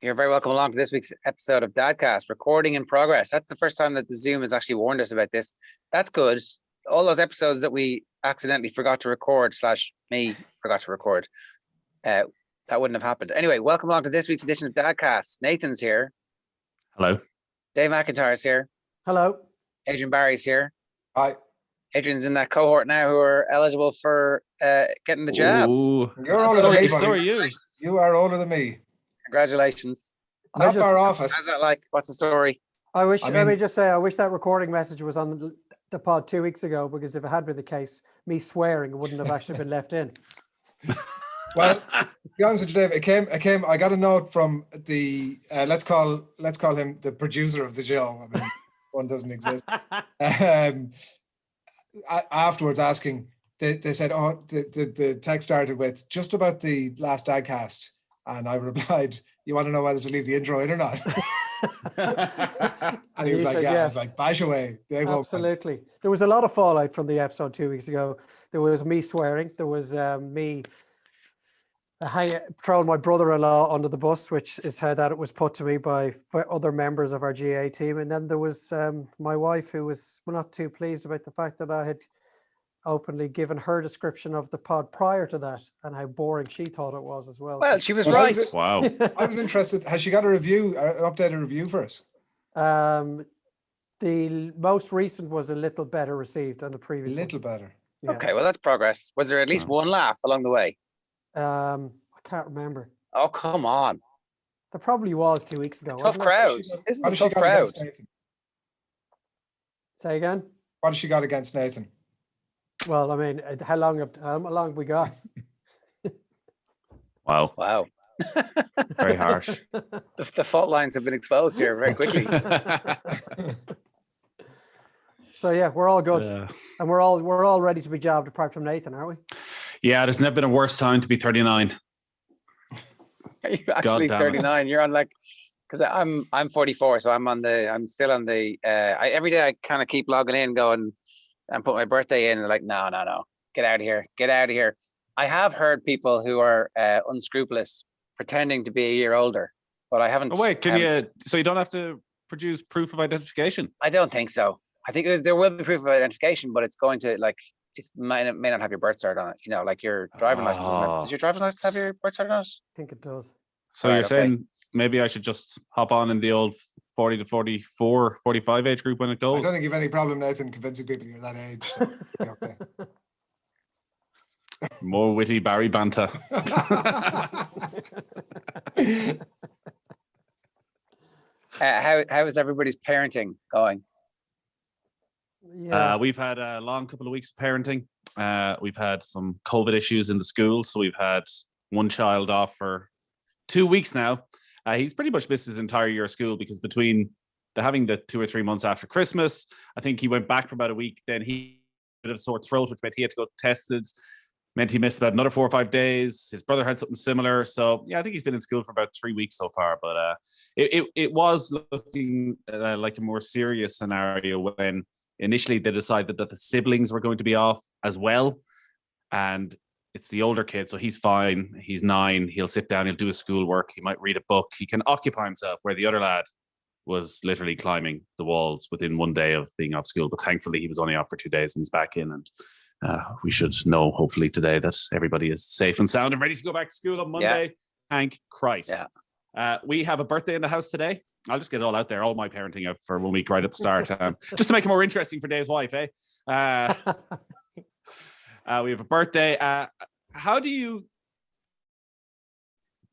You're very welcome along to this week's episode of DADCAST, recording in progress. That's the first time that the Zoom has actually warned us about this. That's good. All those episodes that we accidentally forgot to record / me forgot to record, that wouldn't have happened. Anyway, welcome along to this week's edition of DADCAST. Nathan's here. Hello. Dave McIntyre's here. Hello. Adrian Barry's here. Hi. Adrian's in that cohort now who are eligible for getting the jab. Ooh. You're older than me, So are buddy. you. You are older than me. Congratulations. Not far off it. How's that like? What's the story? I wish. I Let me mean- just say, I wish that recording message was on the pod 2 weeks ago, because if it had been the case, me swearing wouldn't have actually been left in. Well, to be honest with you, Dave, it came. I got a note from the let's call him the producer of the show. I mean, one doesn't exist. Afterwards, asking, they said, "Oh, the text started with just about the last DADCAST," and I replied, "You want to know whether to leave the intro in or not?" And he was you like, said "Yeah." I was yes. like, "Bash away." They won't mind." Absolutely. There was a lot of fallout from the episode 2 weeks ago. There was me swearing. There was me throwing my brother-in-law under the bus, which is how that it was put to me by other members of our GA team. And then there was my wife, who was not too pleased about the fact that I had openly given her description of the pod prior to that and how boring she thought it was as well. Well, she was Well, right. Wow. I was interested. Has she got a review, an updated review for us? The most recent was a little better received than the A previous little better. one. Okay, well, that's progress. Was there at least one laugh along the way? I can't remember. Oh, come on. There probably was 2 weeks ago. Tough wasn't it? crowd. This is What a has she tough got crowd. against Nathan? Say again. What has she got against Nathan? Well, I mean, how long have we got? Wow. Wow. Very harsh. The fault lines have been exposed here very quickly. So yeah, we're all good, Yeah. and we're all ready to be jabbed, apart from Nathan, aren't we? Yeah, there's never been a worse time to be 39. Are you actually God damn it. 39? You're on like, because I'm 44, so I'm still on the. Every day I kind of keep logging in, going and put my birthday in, and like, no, get out of here. I have heard people who are unscrupulous pretending to be a year older, but I haven't. Oh, wait, so you don't have to produce proof of identification? I don't think so. I think there will be proof of identification, but it's going to it may not have your birth cert on it. You know, like your driving license. Does your driving license have your birth cert on it? I think it does. So Right, you're okay. saying maybe I should just hop on in the old 40 to 44, 45 age group when it I goes? don't think you've any problem, Nathan, convincing people you're that age. So you'll be okay. More witty Barry banter. How is everybody's parenting going? Yeah. We've had a long couple of weeks of parenting. We've had some COVID issues in the school. So we've had one child off for 2 weeks now. He's pretty much missed his entire year of school because between having the 2 or 3 months after Christmas, I think he went back for about a week. Then he had a bit of a sore throat, which meant he had to go tested. Meant he missed about another 4 or 5 days. His brother had something similar. So yeah, I think he's been in school for about 3 weeks so far. But it was looking like a more serious scenario when initially they decided that the siblings were going to be off as well. And it's the older kid, so he's fine. He's 9. He'll sit down, he'll do his schoolwork. He might read a book. He can occupy himself, where the other lad was literally climbing the walls within 1 day of being off school. But thankfully, he was only off for 2 days and he's back in. And we should know, hopefully, today that everybody is safe and sound and ready to go back to school on Monday. Thank Christ. Yeah. We have a birthday in the house today. I'll just get it all out there, all my parenting out for 1 week right at the start, just to make it more interesting for Dave's wife, eh? We have a birthday. How do you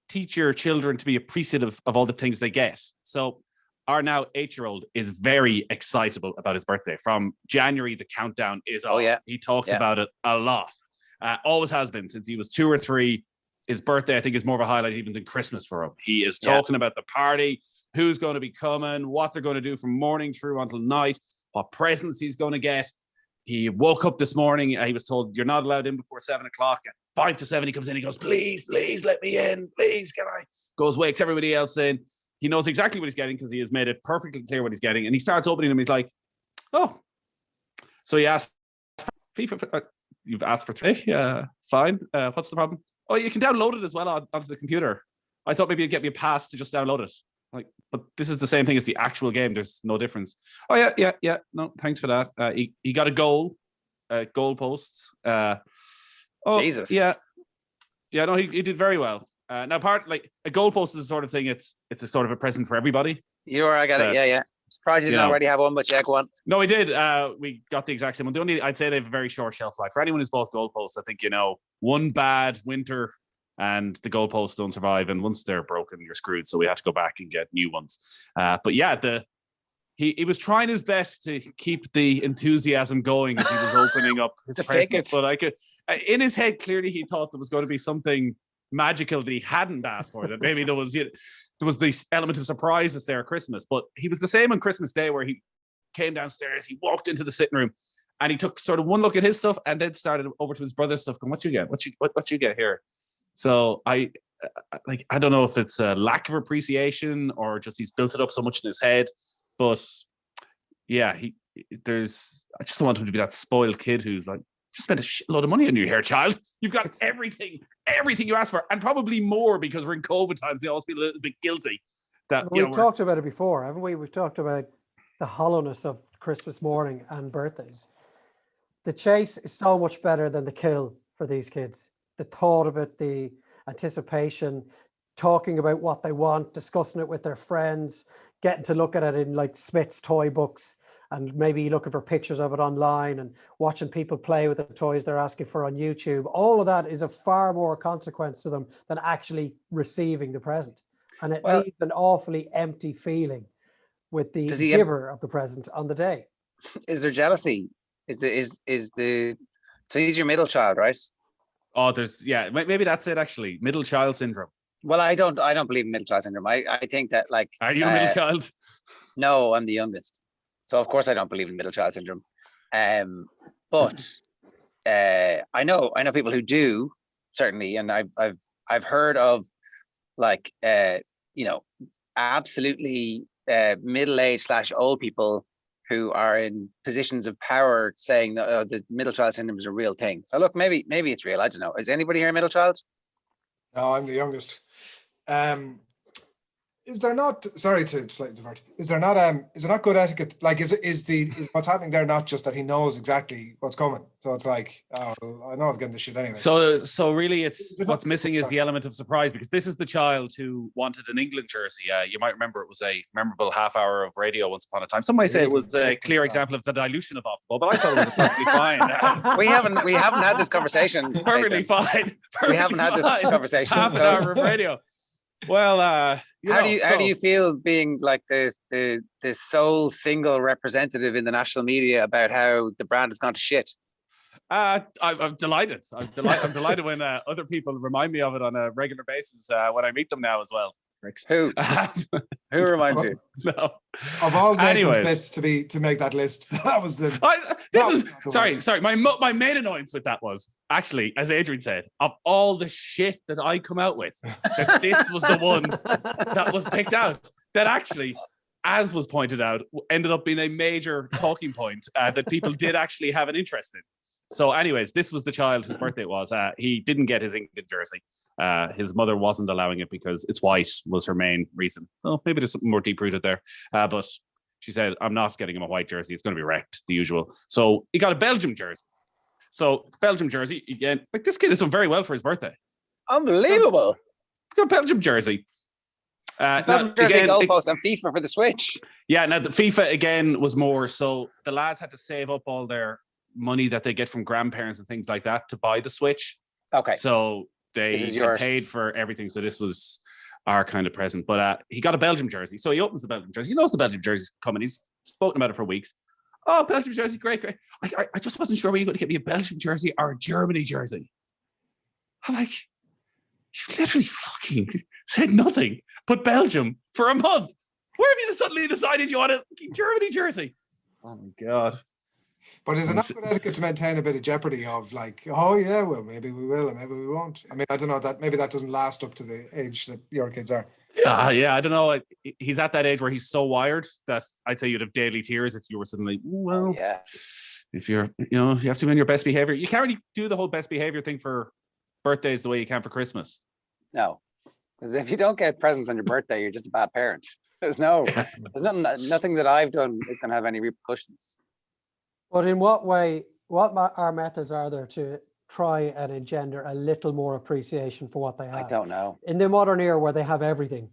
teach your children to be appreciative of all the things they get? So our now 8-year-old is very excitable about his birthday. From January, the countdown is on. Oh, yeah. He talks Yeah. about it a lot. Always has been since he was 2 or 3. His birthday, I think, is more of a highlight even than Christmas for him. He is talking about the party, who's going to be coming, what they're going to do from morning through until night, what presents he's going to get. He woke up this morning. He was told, you're not allowed in before 7 o'clock. At 5 to 7, he comes in. He goes, please, let me in. Please, can I? Goes, wakes everybody else in. He knows exactly what he's getting because he has made it perfectly clear what he's getting. And he starts opening them. He's like, oh. So he asked, FIFA, you've asked for 3? Yeah, fine. What's the problem? Oh, you can download it as well onto the computer. I thought maybe you'd get me a pass to just download it. Like, but this is the same thing as the actual game. There's no difference. Oh yeah. No, thanks for that. He got a goal posts. Jesus. Yeah. No, he did very well. Now, like a goal post is the sort of thing. It's a sort of a present for everybody. I got it. Yeah. Surprised you didn't already have one, but yeah, go on. No, we did. We got the exact same one. I'd say they have a very short shelf life. For anyone who's bought goalposts, I think one bad winter and the goalposts don't survive. And once they're broken, you're screwed. So we had to go back and get new ones. But yeah, he was trying his best to keep the enthusiasm going as he was opening up his presents. But in his head, clearly he thought there was going to be something magical that he hadn't asked for. That maybe there was the element of surprise that's there at Christmas. But he was the same on Christmas Day, where he came downstairs, he walked into the sitting room, and he took sort of one look at his stuff and then started over to his brother's stuff. Going, what you get? What you get here? So I don't know if it's a lack of appreciation or just he's built it up so much in his head. But yeah, I just don't want him to be that spoiled kid who's like, just spent a shitload of money on you here, child. You've got everything you asked for, and probably more because we're in COVID times. They always feel a little bit guilty. We've talked about it before, haven't we? We've talked about the hollowness of Christmas morning and birthdays. The chase is so much better than the kill for these kids. The thought of it, the anticipation, talking about what they want, discussing it with their friends, getting to look at it in like Smith's toy books, and maybe looking for pictures of it online and watching people play with the toys they're asking for on YouTube. All of that is of far more consequence to them than actually receiving the present. And it leaves an awfully empty feeling with the giver of the present on the day. Is there jealousy? So he's your middle child, right? Oh, maybe that's it actually. Middle child syndrome. Well, I don't believe in middle child syndrome. I think that, like, are you a middle child? No, I'm the youngest. So of course I don't believe in middle child syndrome. But I know people who do, certainly, and I've heard of, like, absolutely middle-aged / old people who are in positions of power saying that the middle child syndrome is a real thing. So look, maybe it's real. I don't know. Is anybody here a middle child? No, I'm the youngest. Is there not? Sorry to slightly divert. Is there not? Is it not good etiquette? Like, is what's happening there not just that he knows exactly what's coming? So it's like, oh, I know I was getting this shit anyway. So really, what's missing is the element of surprise, because this is the child who wanted an England jersey. You might remember it was a memorable half hour of radio once upon a time. Some might say it was a clear example of the dilution of off the ball, but I thought it was perfectly fine. We haven't had this conversation. Perfectly fine. We haven't had this conversation. Half an hour of radio. Well, how do you feel being like the sole single representative in the national media about how the brand has gone to shit? I'm delighted. I'm delighted when other people remind me of it on a regular basis when I meet them now as well. Who reminds you? No. Of all bits to make that list, that was the. Sorry. My main annoyance with that was actually, as Adrian said, of all the shit that I come out with, that this was the one that was picked out. That actually, as was pointed out, ended up being a major talking point that people did actually have an interest in. So anyways, this was the child whose birthday it was. He didn't get his England jersey. His mother wasn't allowing it because it's white was her main reason. Well, maybe there's something more deep-rooted there. But she said, I'm not getting him a white jersey. It's going to be wrecked, the usual. So he got a Belgium jersey. So Belgium jersey, again, like this kid has done very well for his birthday. Unbelievable. He got a Belgium jersey. Belgium jersey, goalpost, and FIFA for the Switch. Yeah, now the FIFA, again, was more so the lads had to save up all their money that they get from grandparents and things like that to buy the Switch. Okay. So they paid for everything. So this was our kind of present. But he got a Belgium jersey. So he opens the Belgium jersey. He knows the Belgium jersey's coming. He's spoken about it for weeks. Oh, Belgium jersey, great. I just wasn't sure were you going to get me a Belgium jersey or a Germany jersey. I'm like, you literally fucking said nothing but Belgium for a month. Where have you suddenly decided you want a Germany jersey? Oh my God. But is it not good etiquette to maintain a bit of jeopardy of like, oh yeah, well maybe we will and maybe we won't? I mean, I don't know, that maybe that doesn't last up to the age that your kids are. Yeah, I don't know. Like, he's at that age where he's so wired that I'd say you'd have daily tears if you were suddenly, well, yeah. If you're, you have to be in your best behavior. You can't really do the whole best behavior thing for birthdays the way you can for Christmas. No. Because if you don't get presents on your birthday, you're just a bad parent. There's nothing that I've done is going to have any repercussions. But in what way, our methods are there to try and engender a little more appreciation for what they have? I don't know. In the modern era where they have everything,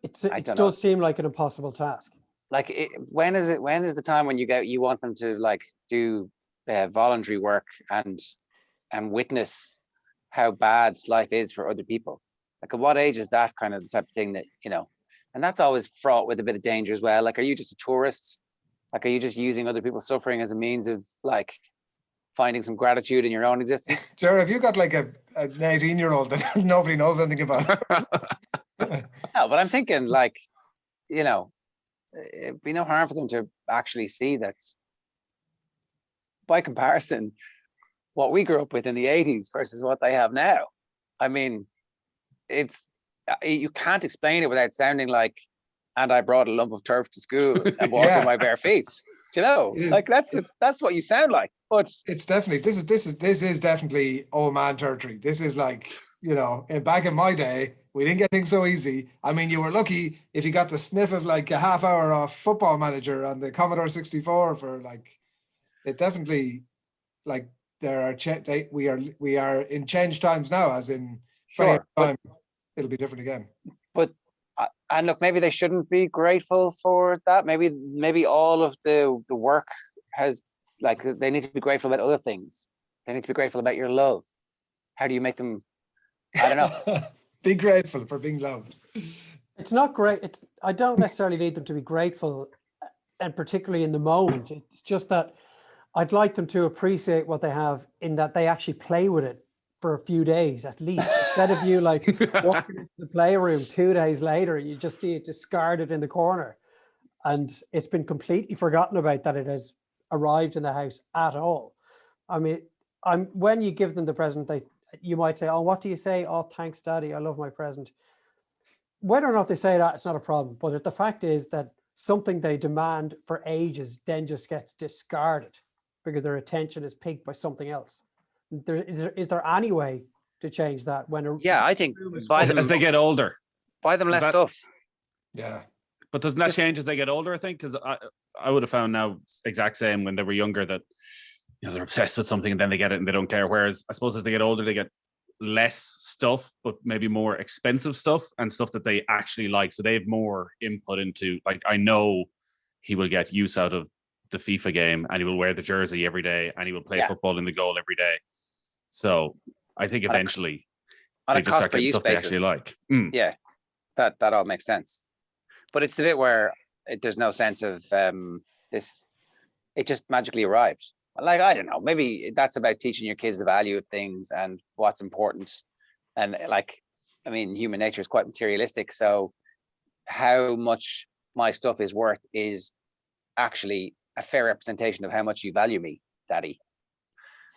it does seem like an impossible task. Like, when is the time when you want them to like do voluntary work and witness how bad life is for other people? Like, at what age is that kind of the type of thing that, and that's always fraught with a bit of danger as well. Like, are you just a tourist? Like, are you just using other people's suffering as a means of like finding some gratitude in your own existence? Jared, have you got like an 18-year-old that nobody knows anything about? No, but I'm thinking like, it'd be no harm for them to actually see that, by comparison, what we grew up with in the 80s versus what they have now. I mean, you can't explain it without sounding like, and I brought a lump of turf to school and walked with my bare feet. Like that's what you sound like. But it's definitely this is definitely old man territory. This is like, back in my day, we didn't get things so easy. I mean, you were lucky if you got the sniff of like a half hour off Football Manager on the Commodore 64 for like, it definitely, like, we are in changed times now, as in 20 years time, it'll be different again. But and look, maybe they shouldn't be grateful for that. Maybe all of the work has, like, they need to be grateful about other things. They need to be grateful about your love. How do you make them? I don't know. Be grateful for being loved. It's not great. I don't necessarily need them to be grateful, and particularly in the moment. It's just that I'd like them to appreciate what they have, in that they actually play with it for a few days at least, instead of you like walking into the playroom 2 days later and you just see it discarded in the corner and it's been completely forgotten about that it has arrived in the house at all. I mean, when you give them the present, you might say, oh, what do you say? Oh, thanks, Daddy, I love my present. Whether or not they say that, it's not a problem. But if the fact is that something they demand for ages then just gets discarded because their attention is piqued by something else, is there any way to change that? I think as they get older, buy them less stuff. Yeah, but doesn't that change as they get older? I think, because I would have found now exact same when they were younger, that they're obsessed with something and then they get it and they don't care. Whereas I suppose as they get older, they get less stuff, but maybe more expensive stuff and stuff that they actually like. So they have more input into, like, I know he will get use out of the FIFA game and he will wear the jersey every day and he will play football in the goal every day. So I think eventually they just start getting stuff they actually like. Yeah, that all makes sense. But it's the bit where there's no sense of this. It just magically arrives. Like, I don't know, maybe that's about teaching your kids the value of things and what's important. And like, I mean, human nature is quite materialistic. So how much my stuff is worth is actually a fair representation of how much you value me, Daddy.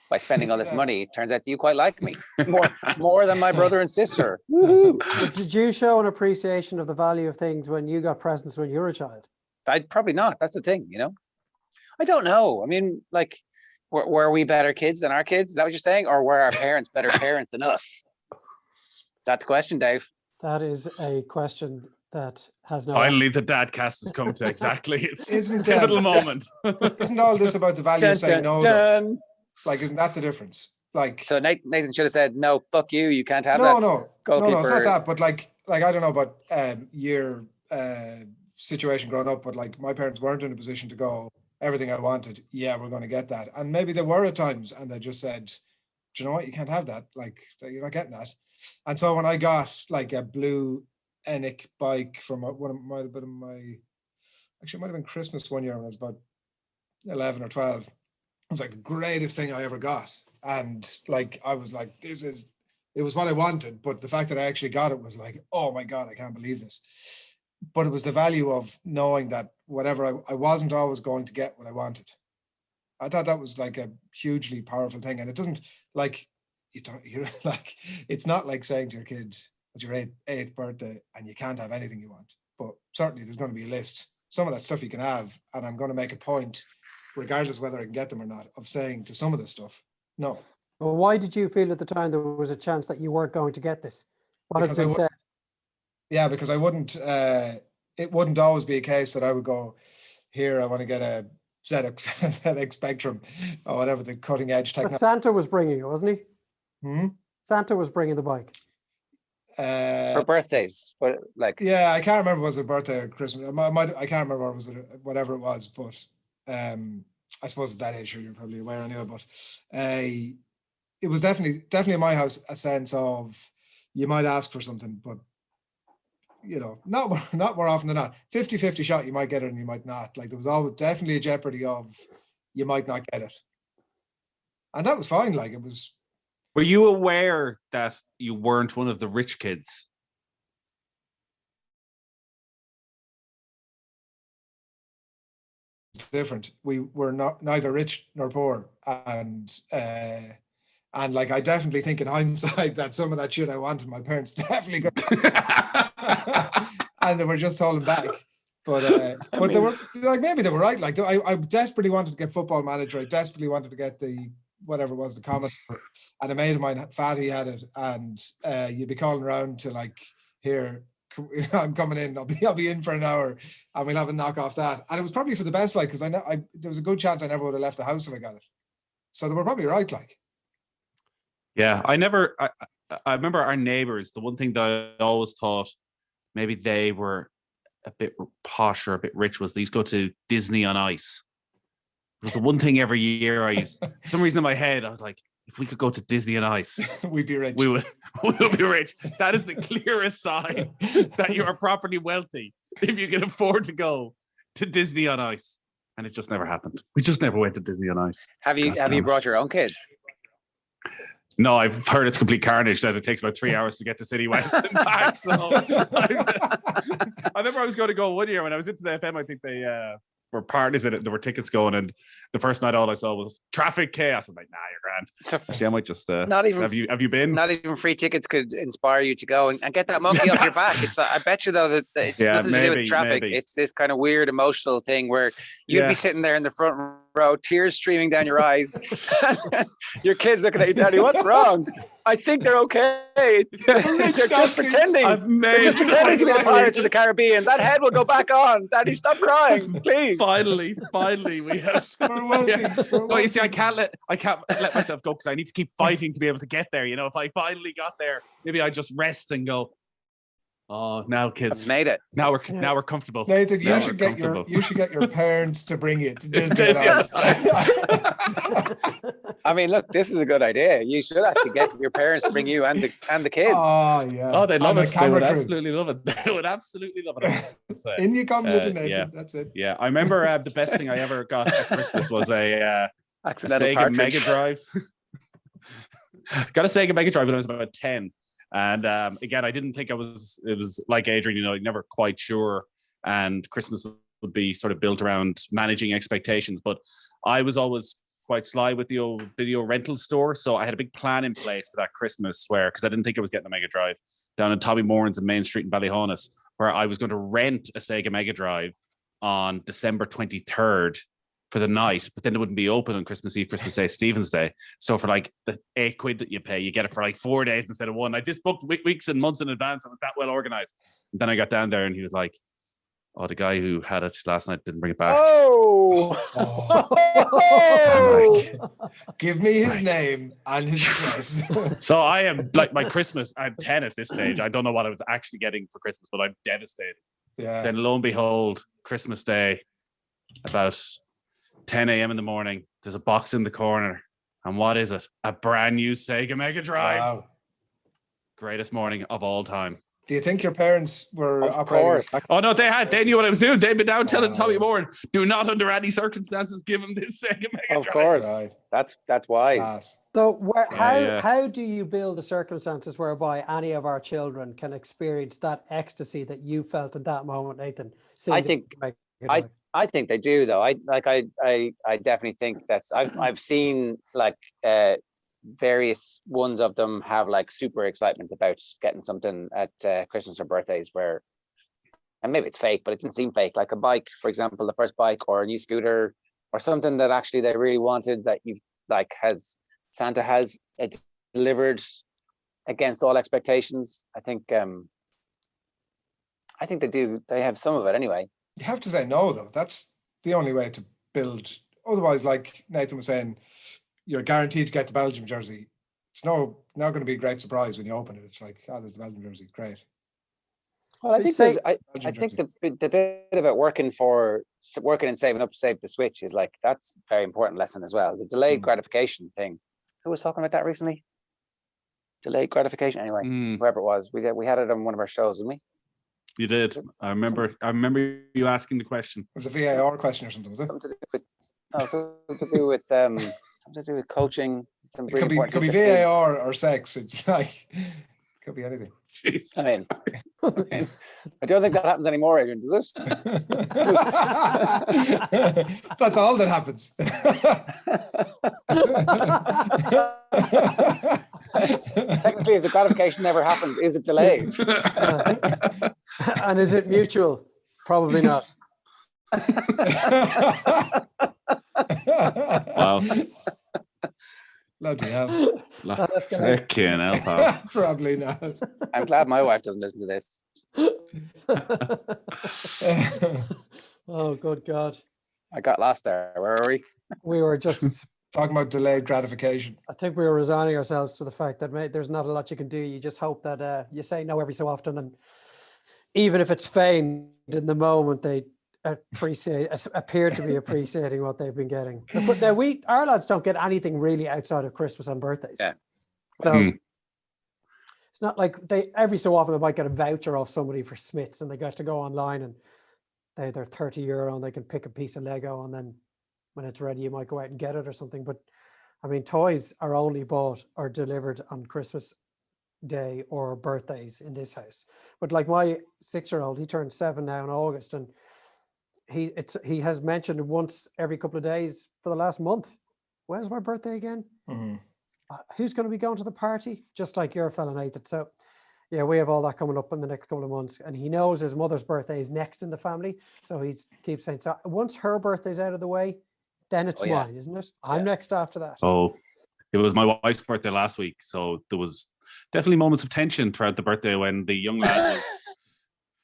By spending all this money, it turns out that you quite like me more than my brother and sister. Did you show an appreciation of the value of things when you got presents when you were a child? I'd probably not. That's the thing, I don't know. I mean, like, were we better kids than our kids? Is that what you're saying? Or were our parents better parents than us? Is that the question, Dave? That is a question that has no... Finally, the DADCAST has come to exactly its Isn't pivotal moment. Isn't all this about the value of saying no? Though? Like, isn't that the difference? Like, so Nathan should have said, no, fuck you, you can't have no, that. No, it's not that. But like I don't know about your situation growing up, but like my parents weren't in a position to go, everything I wanted, yeah, we're going to get that. And maybe there were at times, and they just said, do you know what, you can't have that. Like, you're not getting that. And so when I got like a blue Enic bike from might have been Christmas one year when I was about 11 or 12. It was like the greatest thing I ever got. And like, I was like, it was what I wanted. But the fact that I actually got it was like, oh my God, I can't believe this. But it was the value of knowing that whatever I wasn't always going to get what I wanted. I thought that was like a hugely powerful thing. And it doesn't, like, you're like, it's not like saying to your kid, it's your eighth birthday and you can't have anything you want. But certainly there's going to be a list. Some of that stuff you can have, and I'm going to make a point, regardless whether I can get them or not, of saying to some of this stuff, no. Well, why did you feel at the time there was a chance that you weren't going to get this? What had been said? Yeah, because I wouldn't. It wouldn't always be a case that I would go, here, I want to get a ZX Spectrum or whatever the cutting edge But technology. Santa was bringing it, wasn't he? Santa was bringing the bike. For birthdays, but like, Yeah, I can't remember was it birthday or Christmas. I can't remember whatever it was, but I suppose at that age you're probably aware anyway. But it was definitely in my house a sense of you might ask for something, but not more often than not. 50-50 shot you might get it and you might not. Like there was always definitely a jeopardy of you might not get it, and that was fine. Like it was. Were you aware that you weren't one of the rich kids? Different. We were neither rich nor poor, and like I definitely think in hindsight that some of that shit I wanted, my parents definitely got, and they were just holding back. But they were like, maybe they were right. Like I desperately wanted to get Football Manager. I desperately wanted to get the whatever it was, the Commodore, and a mate of mine, Fatty, had it, and you'd be calling around to like, here, I'm coming in. I'll be in for an hour, and we'll have a knock off that. And it was probably for the best, like, because I know there was a good chance I never would have left the house if I got it. So they were probably right, like. Yeah, I remember our neighbors. The one thing that I always thought maybe they were a bit posh or a bit rich was they used to go to Disney on Ice. It was the one thing every year for some reason in my head, I was like, if we could go to Disney on Ice, we'd be rich. We would be rich. That is the clearest sign that you are properly wealthy if you can afford to go to Disney on Ice. And it just never happened. We just never went to Disney on Ice. Have you brought your own kids? No, I've heard it's complete carnage, that it takes about 3 hours to get to City West and back. So I remember I was going to go one year when I was into the FM. I think they were parties in it. There were tickets going, and the first night all I saw was traffic chaos. I'm like, nah, you're grand. So actually, I might just not even have you been? Not even free tickets could inspire you to go and get that monkey off your back. It's I bet you though that it's nothing to do with traffic. Maybe. It's this kind of weird emotional thing where you'd be sitting there in the front row, tears streaming down your eyes. Your kids looking at you, Daddy, what's wrong? I think they're okay. They're just pretending. They're just pretending to be the Pirates of the Caribbean. That head will go back on. Daddy, stop crying, please. Finally, we have. Well, you see, I can't let myself go because I need to keep fighting to be able to get there. If I finally got there, maybe I just rest and go. Oh, now kids, I've made it. Now we're comfortable. Nathan, you should get your parents to bring you to Disney. I mean, look, this is a good idea. You should actually get your parents to bring you and the kids. Oh yeah. Oh, they'd love it. They would absolutely love it. They would absolutely love it. In you come, little Nathan. Yeah. That's it. Yeah, I remember the best thing I ever got at Christmas was a accidental Sega partridge. Mega Drive. Got a Sega Mega Drive when I was about 10. And again, I didn't think it was like Adrian, never quite sure. And Christmas would be sort of built around managing expectations. But I was always quite sly with the old video rental store. So I had a big plan in place for that Christmas because I didn't think I was getting a Mega Drive down in Tommy Moran's in Main Street in Ballyhonus, where I was going to rent a Sega Mega Drive on December 23rd for the night, but then it wouldn't be open on Christmas Eve, Christmas Day, Stephen's Day. So for like the £8 that you pay, you get it for like 4 days instead of one. I just booked weeks and months in advance. I was that well organized. And then I got down there and he was like, oh, the guy who had it last night didn't bring it back. Oh! Give me his name and his address. So I am like my Christmas, I'm 10 at this stage. I don't know what I was actually getting for Christmas, but I'm devastated. Yeah. Then lo and behold, Christmas Day, about 10 a.m. in the morning, there's a box in the corner. And what is it? A brand new Sega Mega Drive. Wow. Greatest morning of all time. Do you think your parents were Of course. Oh, no, they knew what I was doing. They'd been down telling Tommy Moran, do not under any circumstances give him this Sega Mega Drive. Of course. Right. That's wise. Class. So how do you build the circumstances whereby any of our children can experience that ecstasy that you felt at that moment, Nathan? I think they do, though. I definitely think that's. I've seen like various ones of them have like super excitement about getting something at Christmas or birthdays where, and maybe it's fake, but it didn't seem fake. Like a bike, for example, the first bike or a new scooter or something that actually they really wanted that you've like Santa has delivered against all expectations. I think I think they do. They have some of it anyway. You have to say no, though. That's the only way to build. Otherwise, like Nathan was saying, you're guaranteed to get the Belgium jersey. It's not going to be a great surprise when you open it. It's like, oh, there's the Belgium jersey. Great. Well, I They think say- I think the bit about working and saving up to save the Switch is like, that's a very important lesson as well. The delayed gratification thing. Who was talking about that recently? Delayed gratification. Anyway, whoever it was, we had it on one of our shows, didn't we? You did. I remember you asking the question. It was a VAR question or something, was it? Something to do with something to do with coaching. Some It really could be important things for kids. VAR or sex. It's like, it could be anything. Jeez. I mean, I don't think that happens anymore, Adrian, does it? That's all that happens. Technically, if the gratification never happens, is it delayed? And is it mutual? Probably not. Wow. Bloody hell. That's gonna- Fucking hell, pal. Probably not. I'm glad my wife doesn't listen to this. Oh, good God. I got lost there. Where are we? We were just, Talking about delayed gratification. I think we were resigning ourselves to the fact that, mate, there's not a lot you can do. You just hope that you say no every so often. And even if it's feigned in the moment, they appear to be appreciating what they've been getting. But now our lads don't get anything really outside of Christmas and birthdays. Yeah. So it's not like every so often they might get a voucher off somebody for Smiths and they get to go online and they're €30 and they can pick a piece of Lego, and then when it's ready, you might go out and get it or something. But I mean, toys are only bought or delivered on Christmas Day or birthdays in this house. But like my 6-year-old, he turned 7 now in August, and he has mentioned once every couple of days for the last month, when's my birthday again? Who's going to be going to the party? Just like your fella Nathan. So yeah, we have all that coming up in the next couple of months, and he knows his mother's birthday is next in the family, so he keeps saying, so once her birthday's out of the way, then it's mine, isn't it? I'm next after that. Oh, it was my wife's birthday last week, so there was definitely moments of tension throughout the birthday when the young lad was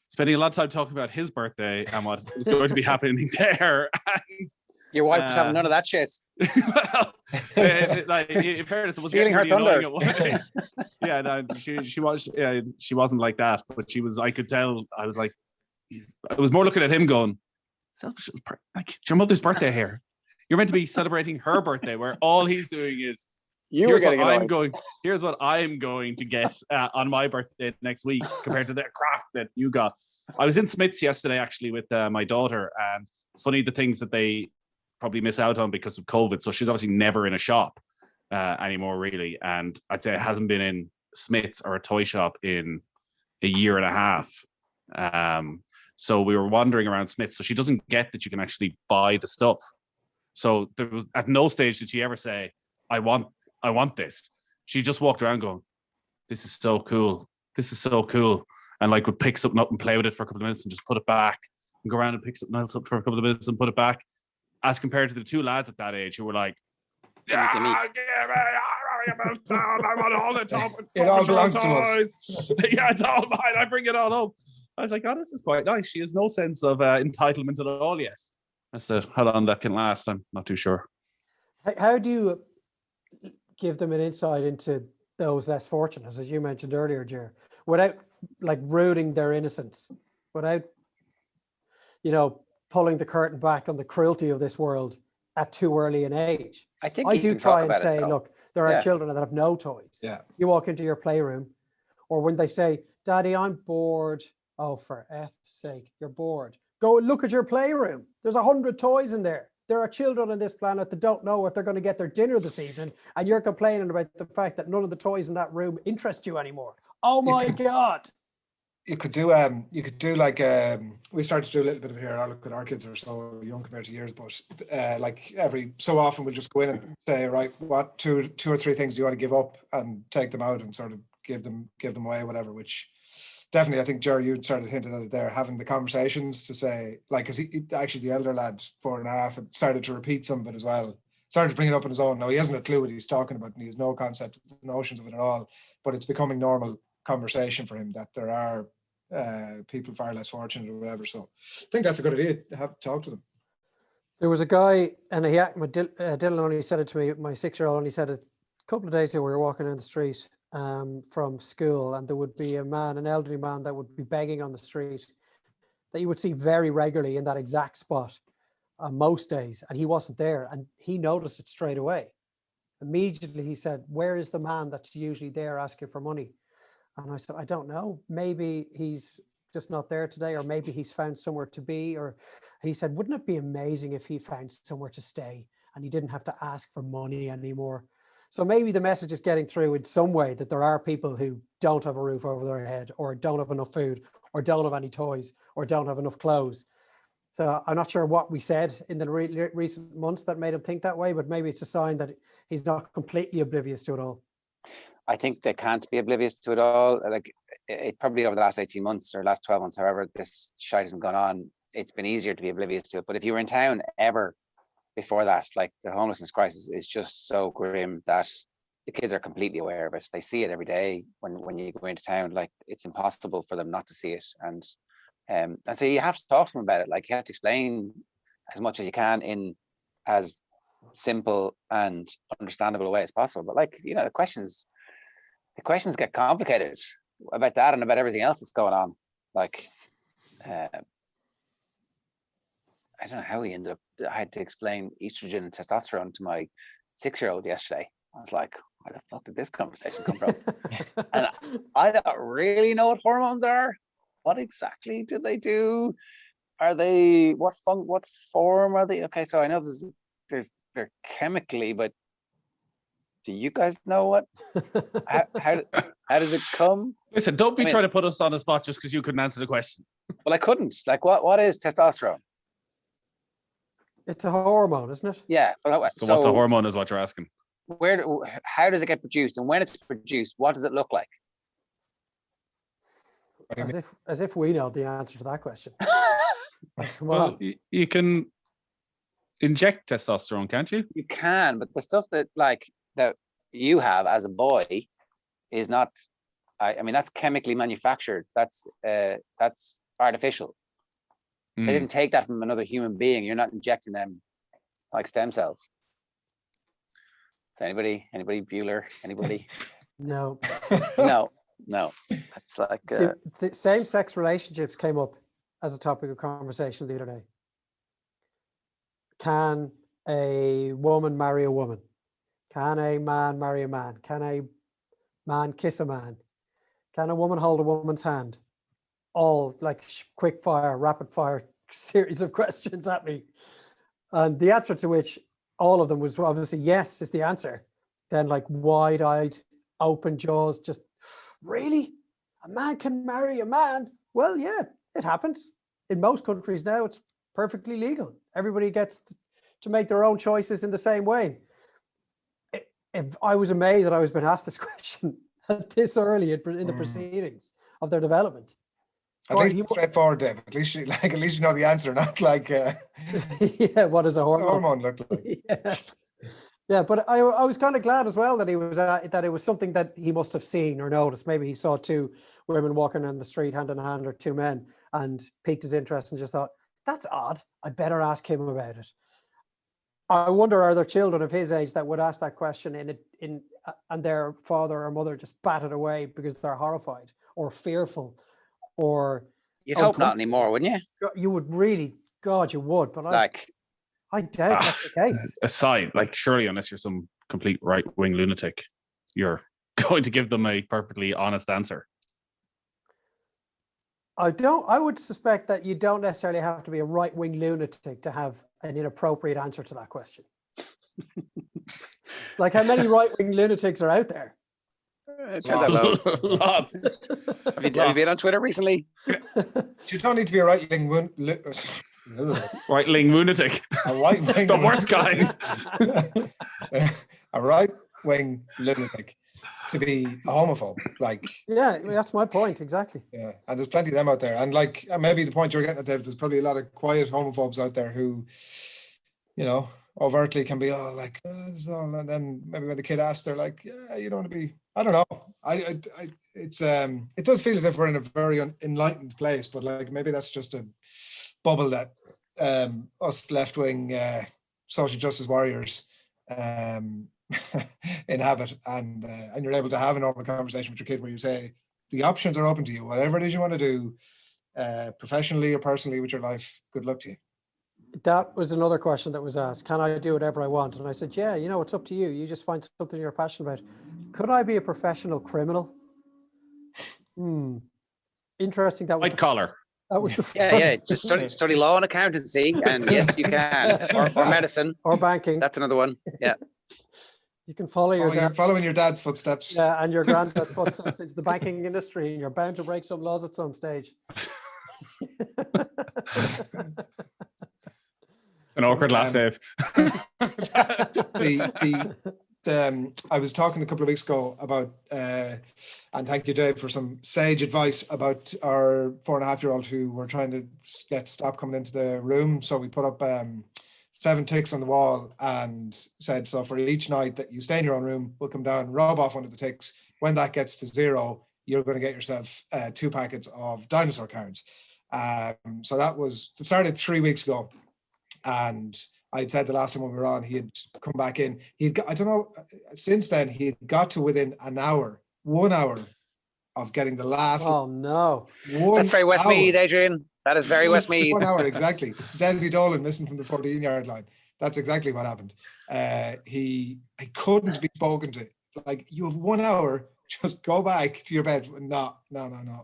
spending a lot of time talking about his birthday and what was going to be happening there. And Your wife was having none of that shit. well, like, in fairness, it was Stealing her getting really thunder. annoying at one point. Yeah, no, she wasn't like that, but she was. I could tell. I was like, I was more looking at him, going, "Selfish, like it's your mother's birthday here. You're meant to be celebrating her birthday, where all he's doing is." Here's what I'm going to get on my birthday next week compared to the craft that you got. I was in Smith's yesterday actually with my daughter, and it's funny the things that they probably miss out on because of COVID. So she's obviously never in a shop anymore, really. And I'd say it hasn't been in Smith's or a toy shop in a year and a half. So we were wandering around Smith's. So she doesn't get that you can actually buy the stuff. So there was at no stage did she ever say, I want this. She just walked around going, this is so cool. This is so cool. And like would pick something up and play with it for a couple of minutes and just put it back and go around and pick something else up for a couple of minutes and put it back. As compared to the two lads at that age who were like, I want all the top. It all belongs to us. Yeah, it's all mine. I bring it all home. I was like, oh, this is quite nice. She has no sense of entitlement at all yet. I said, how long that can last, I'm not too sure. How do you give them an insight into those less fortunate, as you mentioned earlier, Jer, without like rooting their innocence, without, pulling the curtain back on the cruelty of this world at too early an age? I think I you do can try talk and about it, say, though. look, there are children that have no toys. Yeah. You walk into your playroom, or when they say, Daddy, I'm bored. Oh, for F's sake, you're bored. Go and look at your playroom. There's 100 toys in there. There are children on this planet that don't know if they're going to get their dinner this evening, and you're complaining about the fact that none of the toys in that room interest you anymore. Oh my God. You could do like we started to do a little bit of here. I look at our kids are so young compared to yours, but like every so often we'll just go in and say, right, what two or three things do you want to give up, and take them out and sort of give them away, whatever. Which definitely, I think Jerry, you started hinting at it there, having the conversations to say, like, because he actually the elder lad 4.5 had started to repeat some of it as well. Started to bring it up on his own. Now he hasn't a clue what he's talking about, and he has no concept, notions of it at all. But it's becoming normal conversation for him that there are people far less fortunate or whatever. So I think that's a good idea to have to talk to them. There was a guy, and Dylan only said it to me, my 6-year-old only said it a couple of days ago. We were walking down the street from school, and there would be a man, an elderly man, that would be begging on the street that you would see very regularly in that exact spot most days, and he wasn't there, and he noticed it straight away. Immediately he said, "Where is the man that's usually there asking for money?" And I said, "I don't know. Maybe he's just not there today, or maybe he's found somewhere to be." Or he said, "Wouldn't it be amazing if he found somewhere to stay and he didn't have to ask for money anymore?" So maybe the message is getting through in some way that there are people who don't have a roof over their head, or don't have enough food, or don't have any toys, or don't have enough clothes. So I'm not sure what we said in the recent months that made him think that way, but maybe it's a sign that he's not completely oblivious to it all. I think they can't be oblivious to it all. Like, it probably over the last 18 months or last 12 months, however this shite has been going on, it's been easier to be oblivious to it. But if you were in town ever before that, like, the homelessness crisis is just so grim that the kids are completely aware of it. They see it every day when you go into town. Like, it's impossible for them not to see it. And so you have to talk to them about it. Like, you have to explain as much as you can in as simple and understandable a way as possible. But, like, you know, the questions get complicated about that and about everything else that's going on. Like, I don't know how we ended up. I had to explain estrogen and testosterone to my 6-year-old yesterday. I was like, where the fuck did this conversation come from? And I don't really know what hormones are. What exactly do they do? Are they, what form are they? Okay, so I know they're chemically, but do you guys know what? How does it come? Listen, don't be trying to put us on the spot just because you couldn't answer the question. Well, I couldn't. Like, what is testosterone? It's a hormone, isn't it? Yeah. So what's a hormone is what you're asking. How does it get produced, and when it's produced, what does it look like? As if we know the answer to that question. Come Well, on. you can inject testosterone, can't you? You can, but the stuff that you have as a boy is not. I mean, that's chemically manufactured. That's artificial. They didn't take that from another human being. You're not injecting them like stem cells. So anybody, Bueller, anybody? No. No. That's like The same-sex relationships came up as a topic of conversation the other day. Can a woman marry a woman? Can a man marry a man? Can a man kiss a man? Can a woman hold a woman's hand? All like quick fire, rapid fire series of questions at me. And the answer to which all of them was obviously yes is the answer. Then, like, wide-eyed, open jaws, just, really? A man can marry a man? Well, yeah, it happens. In most countries now, it's perfectly legal. Everybody gets to make their own choices in the same way. If I was amazed that I was being asked this question this early in the proceedings of their development. At least it's straightforward, Dave. At least you know the answer, not like yeah, what does a hormone look like? Yes. Yeah, but I was kind of glad as well that that it was something that he must have seen or noticed. Maybe he saw 2 women walking on the street hand in hand, or 2 men, and piqued his interest and just thought, that's odd. I'd better ask him about it. I wonder, are there children of his age that would ask that question and their father or mother just bat it away because they're horrified or fearful, or you'd hope not anymore, wouldn't you? You would really, God, you would. But I doubt that's the case. Aside, like, surely unless you're some complete right-wing lunatic, you're going to give them a perfectly honest answer. I would suspect that you don't necessarily have to be a right-wing lunatic to have an inappropriate answer to that question. Like, how many right-wing lunatics are out there? Lots. Have you been on Twitter recently? You don't need to be a right-wing right-wing lunatic. A right-wing the worst kind. A right-wing lunatic to be a homophobe. Like, yeah, that's my point exactly. Yeah, and there's plenty of them out there. And like, maybe the point you're getting at, Dave, there's probably a lot of quiet homophobes out there who, you know, overtly can be all like, and then maybe when the kid asks, they're like, yeah, you don't want to be. I don't know. it does feel as if we're in a very enlightened place, but like maybe that's just a bubble that us left-wing social justice warriors inhabit, and you're able to have an open conversation with your kid where you say the options are open to you, whatever it is you want to do, professionally or personally with your life. Good luck to you. That was another question that was asked. Can I do whatever I want? And I said, yeah, it's up to you. You just find something you're passionate about. Could I be a professional criminal? Interesting. That was White collar. That was the Yeah. first Just thing. study law and accountancy, and yes, you can. Or medicine. Or banking. That's another one. Yeah. You can follow your dad. Following your dad's footsteps. Yeah, and your granddad's footsteps into the banking industry, and you're bound to break some laws at some stage. An awkward laugh, Dave. I was talking a couple of weeks ago about, and thank you, Dave, for some sage advice about our 4.5-year-old who were trying to stop coming into the room. So we put up 7 ticks on the wall and said, so for each night that you stay in your own room, we'll come down, rub off one of the ticks. When that gets to 0, you're going to get yourself 2 packets of dinosaur cards. So it started 3 weeks ago. And I'd said the last time when we were on, he had come back in. Since then, he had got to within 1 hour of getting the last. Oh, no. That's very Westmeath, Adrian. That is very Westmeath. 1 hour, exactly. Desi Dolan missing from the 14-yard line. That's exactly what happened. I couldn't be spoken to. Like, you have 1 hour, just go back to your bed. No,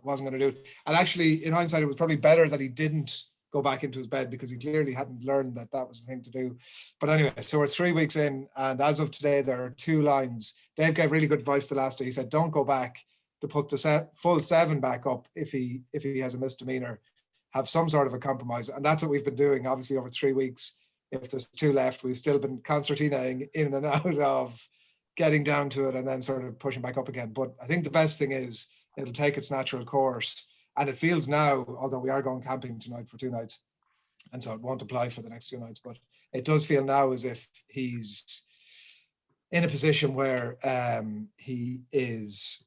wasn't going to do it. And actually, in hindsight, it was probably better that he didn't go back into his bed, because he clearly hadn't learned that was the thing to do. But anyway, so we're 3 weeks in, and as of today, there are 2 lines. Dave gave really good advice the last day. He said, don't go back to put the full 7 back up if he has a misdemeanor. Have some sort of a compromise. And that's what we've been doing, obviously, over 3 weeks. If there's 2 left, we've still been concertinaing in and out of getting down to it and then sort of pushing back up again. But I think the best thing is it'll take its natural course. And it feels now, although we are going camping tonight for 2 nights, and so it won't apply for the next 2 nights, but it does feel now as if he's in a position where he's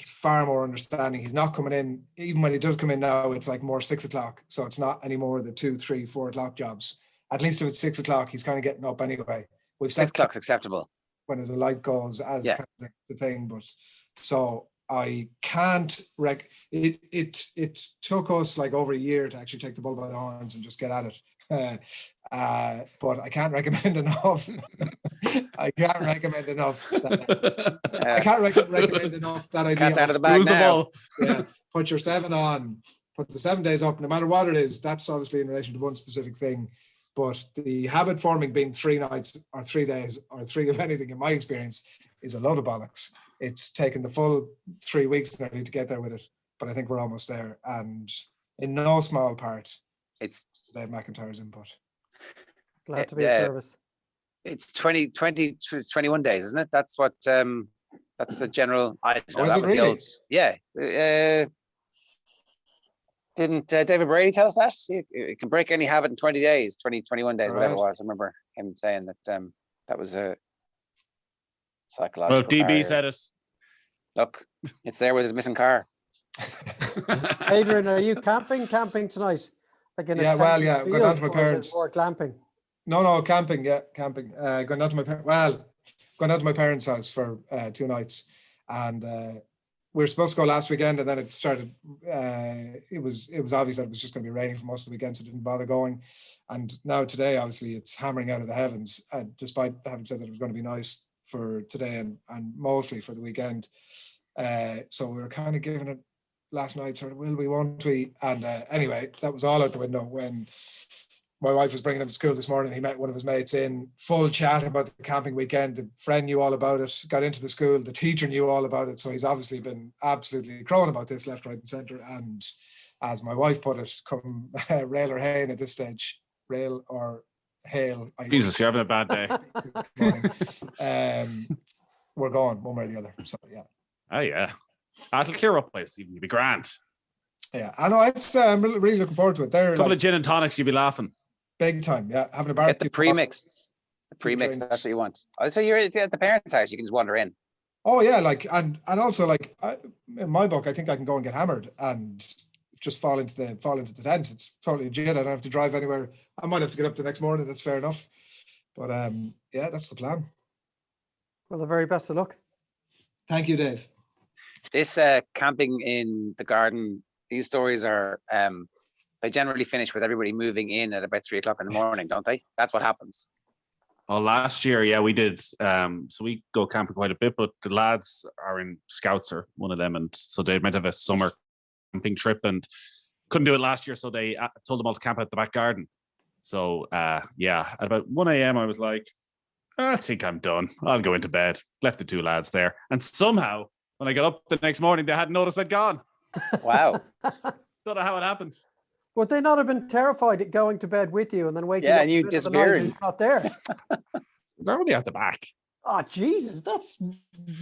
far more understanding. He's not coming in, even when he does come in now, it's like more 6 o'clock. So it's not anymore the 2, 3, 4 o'clock jobs. At least if it's 6 o'clock, he's kind of getting up anyway. We've 6 o'clock's acceptable. When the light goes as kind of the thing, but so I can't it took us like over a year to actually take the bull by the horns and just get at it. But I can't recommend enough. I can't recommend enough. I can't recommend enough that idea. Cat's out of the bag now. Yeah, put your 7 on, put the 7 days up, no matter what it is. That's obviously in relation to one specific thing. But the habit forming being 3 nights or 3 days or 3 of anything, in my experience, is a load of bollocks. It's taken the full 3 weeks nearly to get there with it, but I think we're almost there. And in no small part, it's Dave McIntyre's input. Glad to be of service. It's 21 days, isn't it? That's what that's the general. I don't know, is that it was really? Didn't David Brady tell us that? You can break any habit in 20 days, 21 days, whatever it was. I remember him saying that that was a psychological. Well, DB barrier. said it. Look, it's there with his missing car. Adrian, are you camping tonight? Like in a Going down field, to my or is it parents. more glamping. No, camping. Yeah, camping. Going down to my parents' house for 2 nights, and we were supposed to go last weekend, and then it started. It was obvious that it was just going to be raining for most of the weekend, so didn't bother going. And now today, obviously, it's hammering out of the heavens. Despite having said that it was going to be nice for today and mostly for the weekend, so we were kind of giving it last night, sort of will we, won't we? And anyway, that was all out the window when my wife was bringing him to school this morning. He met one of his mates in full chat about the camping weekend. The friend knew all about it, got into the school. The teacher knew all about it. So he's obviously been absolutely crowing about this left, right and centre. And as my wife put it, come rail or hail at this stage, rail or hail. Jesus, you're having a bad day. We're going one way or the other. So yeah. Oh yeah. That'll clear up, please. You'll be grand. Yeah, I know. I'm really looking forward to it. There, a couple of gin and tonics, you'll be laughing. Big time, yeah. Having a barbecue. Get the premix. The premix, that's what you want. So you're at the parents' house, you can just wander in. Oh yeah, like and also like in my book, I think I can go and get hammered and just fall into the tent. It's totally legit. I don't have to drive anywhere. I might have to get up the next morning. That's fair enough. But yeah, that's the plan. Well, the very best of luck. Thank you, Dave. This camping in the garden, these stories are they generally finish with everybody moving in at about 3 o'clock in the morning, don't they? That's what happens. Oh, last year, yeah, we did. So we go camping quite a bit, but the lads are in Scouts, or one of them, and so they might have a summer camping trip and couldn't do it last year, so they told them all to camp out the back garden. So yeah, at about 1 a.m. I was like, I think I'm done. I'll go into bed. Left the 2 lads there, and somehow when I got up the next morning, they hadn't noticed I'd gone. Wow. Don't know how it happened. Would they not have been terrified at going to bed with you and then waking Yeah, up and you in the middle of the night and disappearing. you're not there? They're only at the back. Oh, Jesus, that's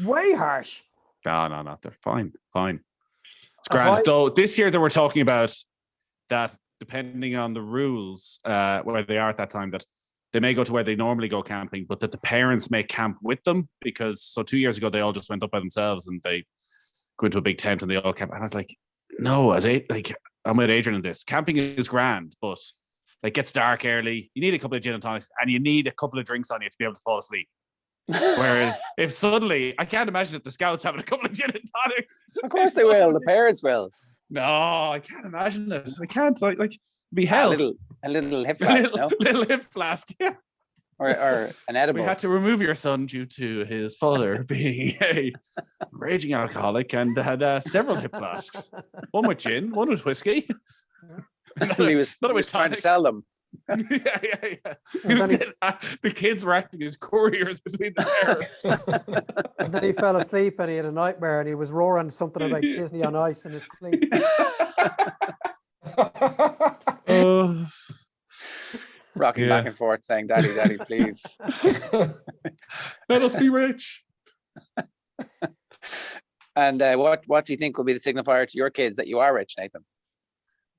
way harsh. No, they're fine. It's Have grand. I- Though this year they were talking about that, depending on the rules, where they are at that time, that they may go to where they normally go camping, but that the parents may camp with them, because so 2 years ago they all just went up by themselves and they go into a big tent and they all camp. And I was like, no, I'm with Adrian in this. Camping is grand, but it gets dark early. You need a couple of gin and tonics and you need a couple of drinks on you to be able to fall asleep. Whereas if suddenly, I can't imagine that the Scouts having a couple of gin and tonics. Of course they will. The parents will. No, I can't imagine it. I can't. Like be A hell. little hip flask, no? little hip flask. Yeah. Or an edible. We had to remove your son due to his father being a raging alcoholic and had several hip flasks. One with gin, one with whiskey. he was trying to sell them. yeah. The kids were acting as couriers between the parents. And then he fell asleep and he had a nightmare and he was roaring something about Disney on Ice in his sleep. Rocking back and forth saying, Daddy, Daddy, please. Let us be rich. And what do you think will be the signifier to your kids that you are rich, Nathan?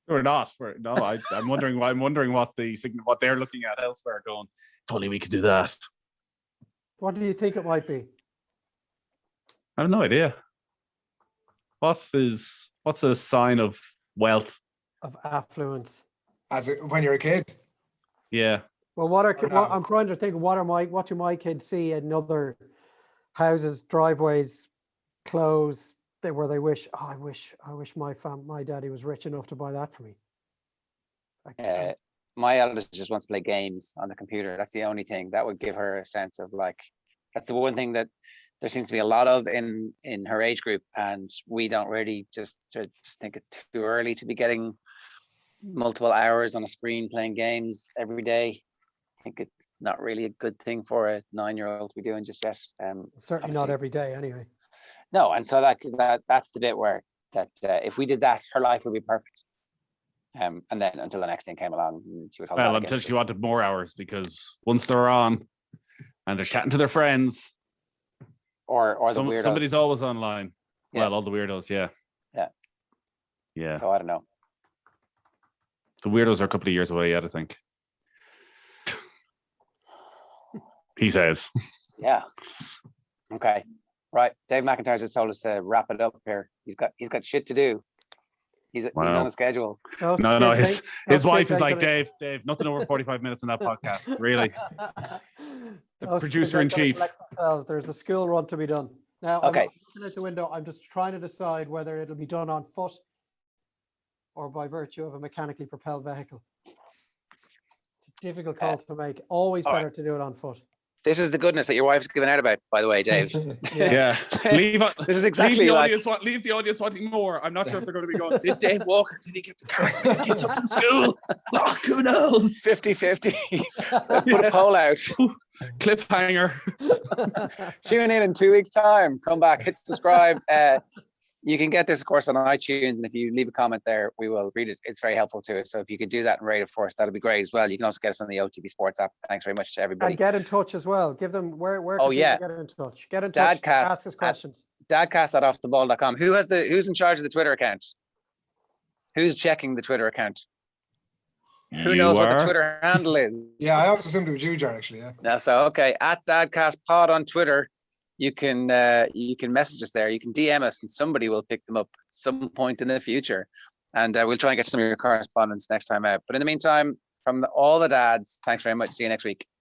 We're not. I'm wondering what they're looking at elsewhere, going, if only we could do that. What do you think it might be? I have no idea. What's a sign of wealth? Of affluence. When you're a kid. Yeah. Well, I'm trying to think, what do my kids see in other houses, driveways, clothes, where they wish, I wish my daddy was rich enough to buy that for me. My eldest just wants to play games on the computer. That's the only thing that would give her a sense of like, that's the one thing that there seems to be a lot of in her age group, and we don't really just think it's too early to be getting multiple hours on a screen playing games every day. I think it's not really a good thing for a 9-year-old to be doing just yet. Certainly not every day, anyway. No, and so that's the bit where if we did that, her life would be perfect. And then until the next thing came along, she would. Well, until she wanted more hours, because once they're on and they're chatting to their friends, or the weirdos. Somebody's always online. Yeah. Well, all the weirdos, yeah. So I don't know. The weirdos are a couple of years away yet, I think. He says. Yeah. Okay. Right. Dave McIntyre just told us to wrap it up here. He's got shit to do. He's on a schedule. No. His wife is like, Dave, nothing over 45 minutes in that podcast. Really. The producer in chief. There's a school run to be done. Now, okay. I'm looking out the window. I'm just trying to decide whether it'll be done on foot or by virtue of a mechanically propelled vehicle. It's a difficult call to make. Always better to do it on foot. This is the goodness that your wife's given out about, by the way, Dave. Yeah. This is exactly leave the audience wanting more. I'm not sure if they're going to be going, did Dave Walker, did he get the car to pick the kids up from school? Oh, who knows? 50-50. Let's put a poll out. Cliffhanger. Tune in 2 weeks' time. Come back, hit subscribe. You can get this, of course, on iTunes, and if you leave a comment there, we will read it. It's very helpful to us. So if you could do that and rate it for us, that'd be great as well. You can also get us on the OTB Sports app. Thanks very much to everybody. And get in touch as well. Give them where can people get in touch? Get in touch. DADCAST, ask us questions. DADCAST@offtheball.com. Who's in charge of the Twitter account? Who's checking the Twitter account? Who knows what the Twitter handle is? Yeah, I always assumed it was you, Jar, actually. Yeah. So okay, @DADCAST Pod on Twitter. you can message us there. You can DM us, and somebody will pick them up at some point in the future. And we'll try and get some of your correspondence next time out. But in the meantime, from all the dads, thanks very much. See you next week.